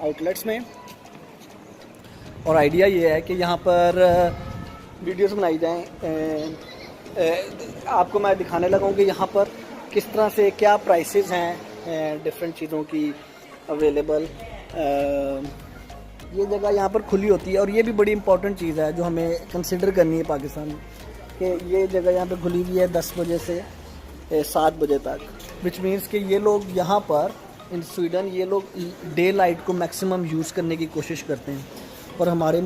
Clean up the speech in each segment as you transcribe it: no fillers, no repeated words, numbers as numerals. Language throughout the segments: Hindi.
आउटलेट्स में। और आइडिया ये है कि यहाँ पर वीडियोस बनाई जाएं। आपको मैं दिखाने लगा हूँ कि यहाँ पर किस तरह से क्या प्राइसेस हैं डिफरेंट चीज़ों की अवेलेबल। ये जगह यहाँ पर खुली होती है और ये भी बड़ी इंपॉर्टेंट चीज़ है जो हमें कंसिडर करनी है पाकिस्तान में, कि ये जगह यहाँ पे खुली हुई है 10 बजे से 7 बजे तक, विच मीन्स कि ये लोग यहाँ पर इन स्वीडन ये लोग डे लाइट को मैक्सिमम यूज़ करने की कोशिश करते हैं। और हमारे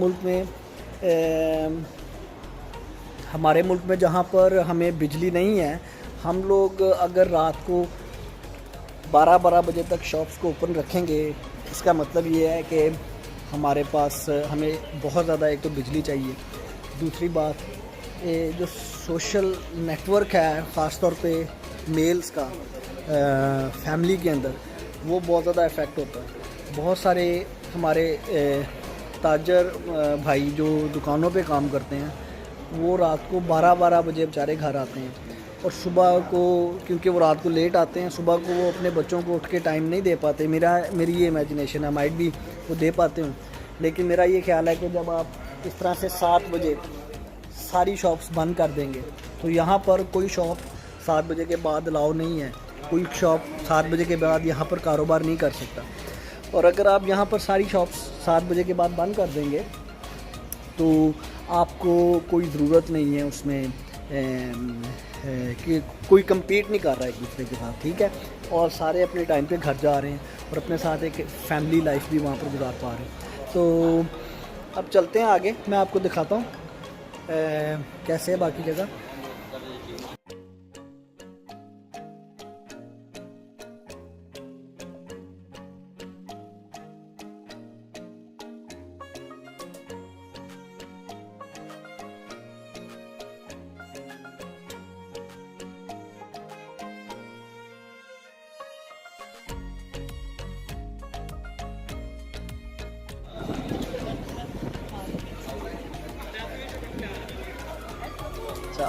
मुल्क में जहाँ पर हमें बिजली नहीं है, हम लोग अगर रात को 12 बजे तक शॉप्स को ओपन रखेंगे, इसका मतलब ये है कि हमारे पास हमें बहुत ज़्यादा एक तो बिजली चाहिए, दूसरी बात जो सोशल नेटवर्क है ख़ास तौर पे मेल्स का फैमिली के अंदर, वो बहुत ज़्यादा इफ़ेक्ट होता है। बहुत सारे हमारे ताजर भाई जो दुकानों पे काम करते हैं, वो रात को 12 बजे बेचारे घर आते हैं और सुबह को, क्योंकि वो रात को लेट आते हैं, सुबह को वो अपने बच्चों को उठ के टाइम नहीं दे पाते। मेरी ये इमेजिनेशन है, माइट भी वो दे पाते हूँ, लेकिन मेरा ये ख्याल है कि जब आप इस तरह से 7 बजे सारी शॉप्स बंद कर देंगे तो यहाँ पर कोई शॉप 7 बजे के बाद अलाउ नहीं है, कोई शॉप 7 बजे के बाद यहाँ पर कारोबार नहीं कर सकता। और अगर आप यहाँ पर सारी शॉप्स 7 बजे के बाद बंद कर देंगे तो आपको कोई ज़रूरत नहीं है उसमें कि कोई compete नहीं कर रहा है एक दूसरे के साथ, ठीक है, और सारे अपने टाइम पे घर जा रहे हैं और अपने साथ एक फैमिली लाइफ भी वहाँ पर गुजार पा रहे हैं। तो अब चलते हैं आगे, मैं आपको दिखाता हूँ कैसे है बाकी जगह।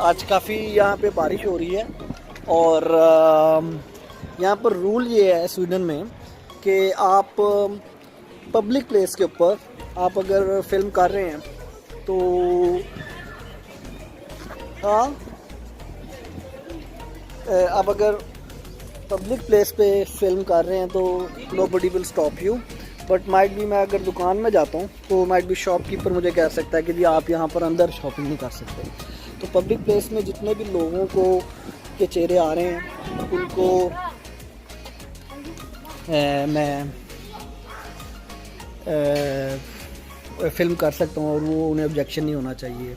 आज काफ़ी यहाँ पे बारिश हो रही है और यहाँ पर रूल ये है स्वीडन में कि आप पब्लिक प्लेस के ऊपर आप अगर फिल्म कर रहे हैं तो आप अगर पब्लिक प्लेस पे फिल्म कर रहे हैं तो nobody will stop you, but might भी मैं अगर दुकान में जाता हूँ तो माइट भी शॉपकीपर मुझे कह सकता है कि जी आप यहाँ पर अंदर शॉपिंग नहीं कर सकते। तो पब्लिक प्लेस में जितने भी लोगों को के चेहरे आ रहे हैं उनको मैं फ़िल्म कर सकता हूँ और वो उन्हें ऑब्जेक्शन नहीं होना चाहिए।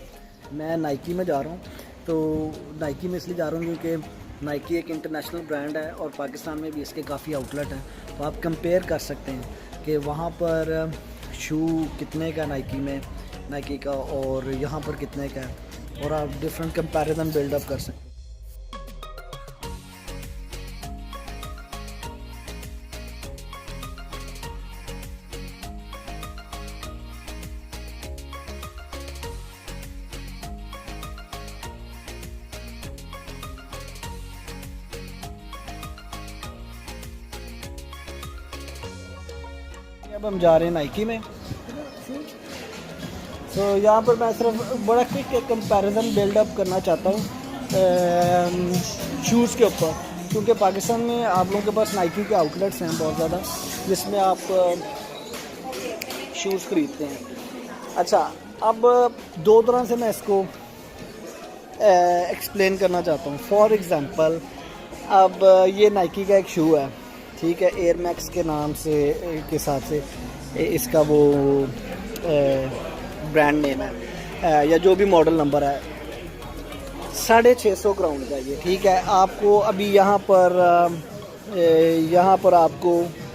मैं नाइकी में जा रहा हूँ, तो नाइकी में इसलिए जा रहा हूँ क्योंकि नाइकी एक इंटरनेशनल ब्रांड है और पाकिस्तान में भी इसके काफ़ी आउटलेट हैं। तो आप कंपेयर कर सकते हैं कि वहाँ पर शू कितने का नाइकी का और यहाँ पर कितने का है, और आप डिफरेंट कंपैरिजन बिल्डअप कर सकते हैं। अब हम जा रहे हैं नाइकी में। तो यहाँ पर मैं सिर्फ बड़ा क्विक एक कंपैरिजन बिल्डअप करना चाहता हूँ शूज़ के ऊपर, क्योंकि पाकिस्तान में आप लोगों के पास नाइकी के आउटलेट्स हैं बहुत ज़्यादा जिसमें आप शूज़ ख़रीदते हैं। अच्छा, अब दो तरह से मैं इसको एक्सप्लेन करना चाहता हूँ। फॉर एग्ज़ाम्पल, अब ये नाइकी का एक शू है, ठीक है, एयर मैक्स के नाम से के साथ से इसका वो ब्रांड नेम है या जो भी मॉडल नंबर है, 650 ग्राउंड का ये, ठीक है। आपको अभी यहाँ पर आपको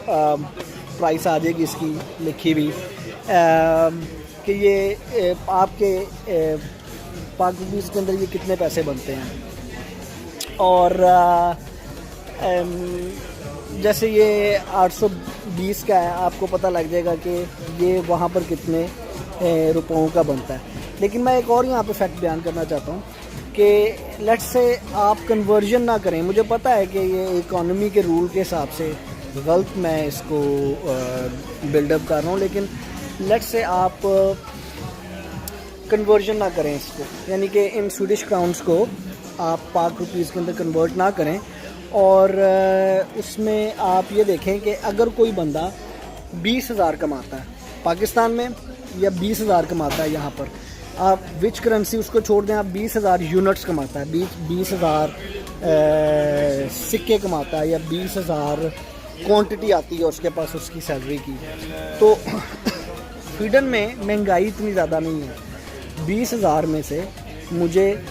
प्राइस आ जाएगी इसकी लिखी हुई कि ये आपके पाकिस्तान के अंदर ये कितने पैसे बनते हैं। और जैसे ये 820 का है, आपको पता लग जाएगा कि ये वहाँ पर कितने रुपयों का बनता है। लेकिन मैं एक और यहाँ पे फैक्ट बयान करना चाहता हूँ कि लेट्स से आप कन्वर्जन ना करें। मुझे पता है कि ये इकोनॉमी के रूल के हिसाब से गलत मैं इसको बिल्डअप कर रहा हूँ, लेकिन लेट्स से आप कन्वर्जन ना करें इसको, यानी कि इन स्वीडिश क्राउन्स को आप पाक रुपीज़ के अंदर कन्वर्ट ना करें, और उसमें आप ये देखें कि अगर कोई बंदा 20,000 कमाता है पाकिस्तान में या 20,000 कमाता है यहाँ पर, आप विच करेंसी उसको छोड़ दें, आप 20,000 यूनिट्स कमाता है, 20,000 सिक्के कमाता है, या 20,000 क्वांटिटी आती है उसके पास उसकी सैलरी की, तो स्वीडन में महंगाई इतनी ज़्यादा नहीं है। 20,000 में से मुझे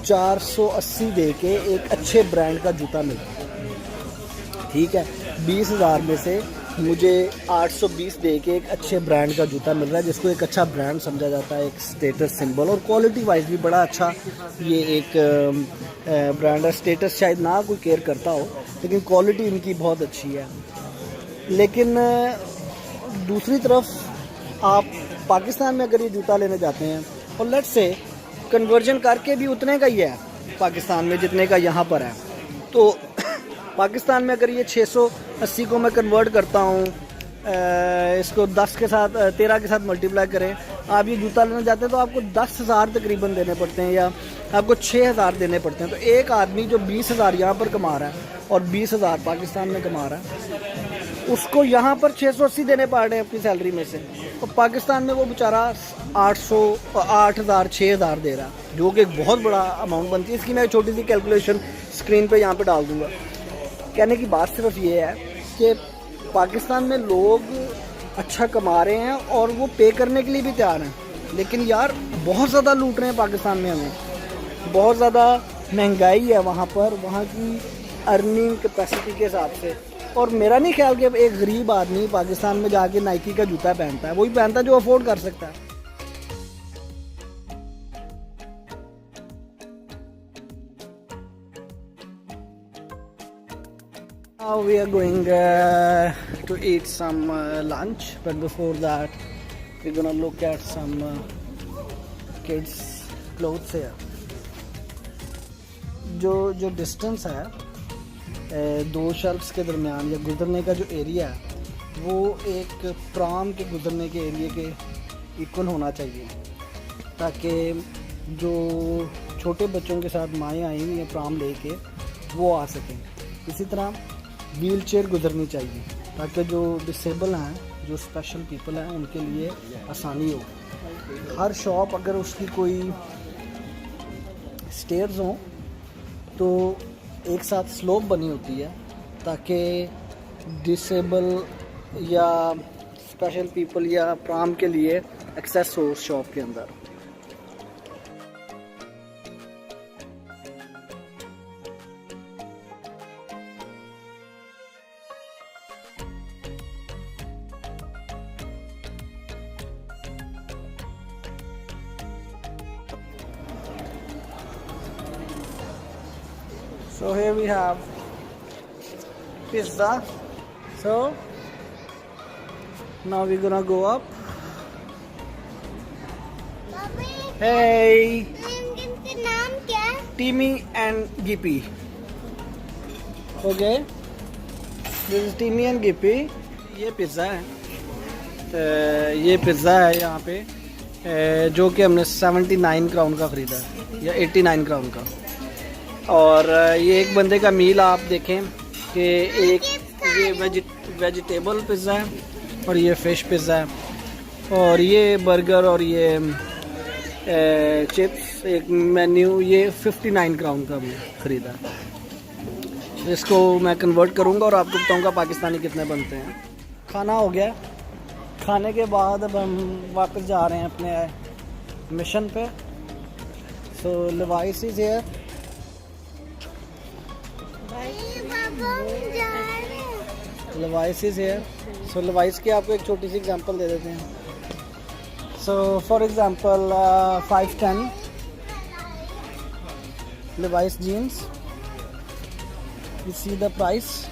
480 दे के एक अच्छे ब्रांड का जूता मिलता है, ठीक है। 20,000 में से मुझे 820 दे के एक अच्छे ब्रांड का जूता मिल रहा है, जिसको एक अच्छा ब्रांड समझा जाता है, एक स्टेटस सिंबल, और क्वालिटी वाइज भी बड़ा अच्छा ये एक ब्रांड है। स्टेटस शायद ना कोई केयर करता हो, लेकिन क्वालिटी इनकी बहुत अच्छी है। लेकिन दूसरी तरफ आप पाकिस्तान में अगर ये जूता लेने जाते हैं, और लेट्स से कन्वर्जन करके भी उतने का ही है पाकिस्तान में जितने का यहाँ पर है, तो पाकिस्तान में अगर ये 680 को मैं कन्वर्ट करता हूँ, इसको 10 के साथ 13 के साथ मल्टीप्लाई करें, आप ये जूता लेने जाते हैं तो आपको 10,000 तकरीबन देने पड़ते हैं, या आपको 6,000 देने पड़ते हैं। तो एक आदमी जो 20,000 यहाँ पर कमा रहा है और 20,000 पाकिस्तान में कमा रहा है, उसको यहाँ पर 680 देने पड़ रहे हैं अपनी सैलरी में से, और पाकिस्तान में वो बेचारा 8,000 6,000 दे रहा है, जो कि एक बहुत बड़ा अमाउंट बनती है। इसकी मैं छोटी सी कैलकुलेशन स्क्रीन पे यहाँ पे डाल दूँगा। कहने की बात सिर्फ ये है कि पाकिस्तान में लोग अच्छा कमा रहे हैं और वो पे करने के लिए भी तैयार हैं, लेकिन यार बहुत ज़्यादा लूट रहे हैं पाकिस्तान में, हमें बहुत ज़्यादा महंगाई है वहाँ पर, वहाँ की अर्निंग कैपेसिटी के हिसाब से। और मेरा नहीं ख्याल कि एक गरीब आदमी पाकिस्तान में जाके नाइकी का जूता पहनता है, वही पहनता है जो अफोर्ड कर सकता है। Now we are going to eat some lunch, but before that we're gonna look at some kids clothes here. जो डिस्टेंस है दो शेल्फ्स के दरमियान या गुजरने का जो एरिया है, वो एक प्राम के गुजरने के एरिया के इक्वल होना चाहिए, ताकि जो छोटे बच्चों के साथ माएँ आई हुई हैं प्राम लेके वो आ सकें। इसी तरह व्हील चेयर गुजरनी चाहिए, ताकि जो डिसेबल हैं, जो स्पेशल पीपल हैं, उनके लिए आसानी हो। हर शॉप अगर उसकी कोई स्टेयर्स हों तो एक साथ स्लोप बनी होती है, ताकि डिसेबल या स्पेशल पीपल या प्राम के लिए एक्सेस हो उस शॉप के अंदर। So here we have pizza. So now we're gonna go up. Hey, इनके नाम क्या है? Timmy and Gippy. Okay, this is Timmy and Gippy. ये पिज़्ज़ा है, ये पिज़्ज़ा है यहाँ पे, जो कि हमने 79 क्राउन का ख़रीदा है या 89 क्राउन का। और ये एक बंदे का मील आप देखें कि एक ये वेजिटेबल पिज़्ज़ा है और ये फ़िश पिज़्ज़ा है, और ये बर्गर और ये चिप्स एक मेन्यू, ये 59 क्राउन का भी ख़रीदा। इसको मैं कन्वर्ट करूँगा और आपको बताऊँगा पाकिस्तानी कितने बनते हैं। खाना हो गया, खाने के बाद अब हम वापस जा रहे हैं अपने मिशन पे। So Levi's is here. Levi's is here. So Levi's की आपको एक छोटी सी एग्जांपल दे देते हैं। So for example 510 Levi's jeans, you see the price.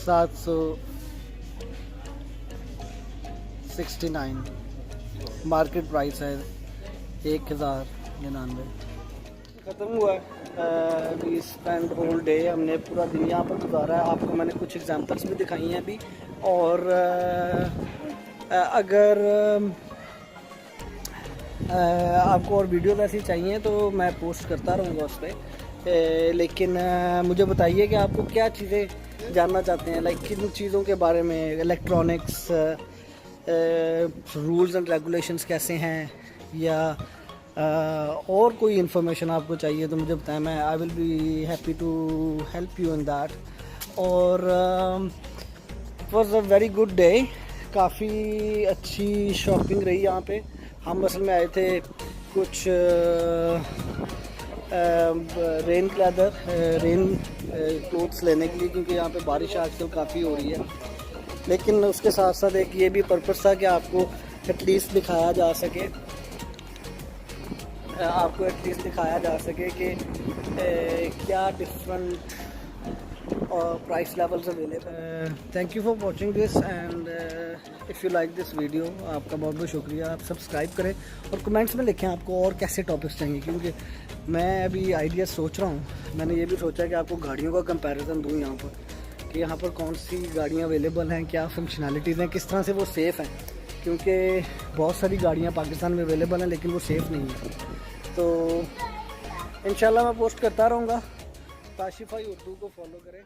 $769 market price है 1099। ख़त्म हुआ है। वी स्पेंड होल डे, हमने पूरा दिन यहाँ पर गुजारा है। आपको मैंने कुछ एग्जांपल्स भी दिखाई हैं अभी। और अगर आपको और वीडियोस ऐसी चाहिए तो मैं पोस्ट करता रहूँगा उस पर। लेकिन मुझे बताइए कि आपको क्या चीज़ें जानना चाहते हैं, लाइक किन चीज़ों के बारे में, इलेक्ट्रॉनिक्स, रूल्स एंड रेगुलेशंस कैसे हैं, या और कोई इन्फॉर्मेशन आपको चाहिए तो मुझे बताएं। मैं I will be happy to help you in that. और it was a very good day, काफ़ी अच्छी शॉपिंग रही यहाँ पे। हम असल में आए थे कुछ रेन क्लोथ्स लेने के लिए, क्योंकि यहाँ पे बारिश आजकल काफ़ी हो रही है। लेकिन उसके साथ साथ एक ये भी पर्पस था कि आपको एटलीस्ट दिखाया जा सके कि क्या different price levels available. Thank you for watching this, and if you like this video, आपका बहुत बहुत शुक्रिया। आप सब्सक्राइब करें और कमेंट्स में लिखें आपको और कैसे टॉपिक्स चाहिए, क्योंकि मैं अभी आइडिया सोच रहा हूँ। मैंने ये भी सोचा कि आपको गाड़ियों का कंपैरिजन दूँ यहाँ पर, कि यहाँ पर कौन सी गाड़ियाँ अवेलेबल हैं, क्या फंक्शनैलिटीज़ हैं, किस तरह से वो सेफ़ हैं, क्योंकि बहुत सारी गाड़ियाँ पाकिस्तान में अवेलेबल हैं लेकिन वो सेफ़ नहीं है। तो इंशाल्लाह मैं पोस्ट करता रहूँगा। काशिफ़ भाई उर्दू को फॉलो करें।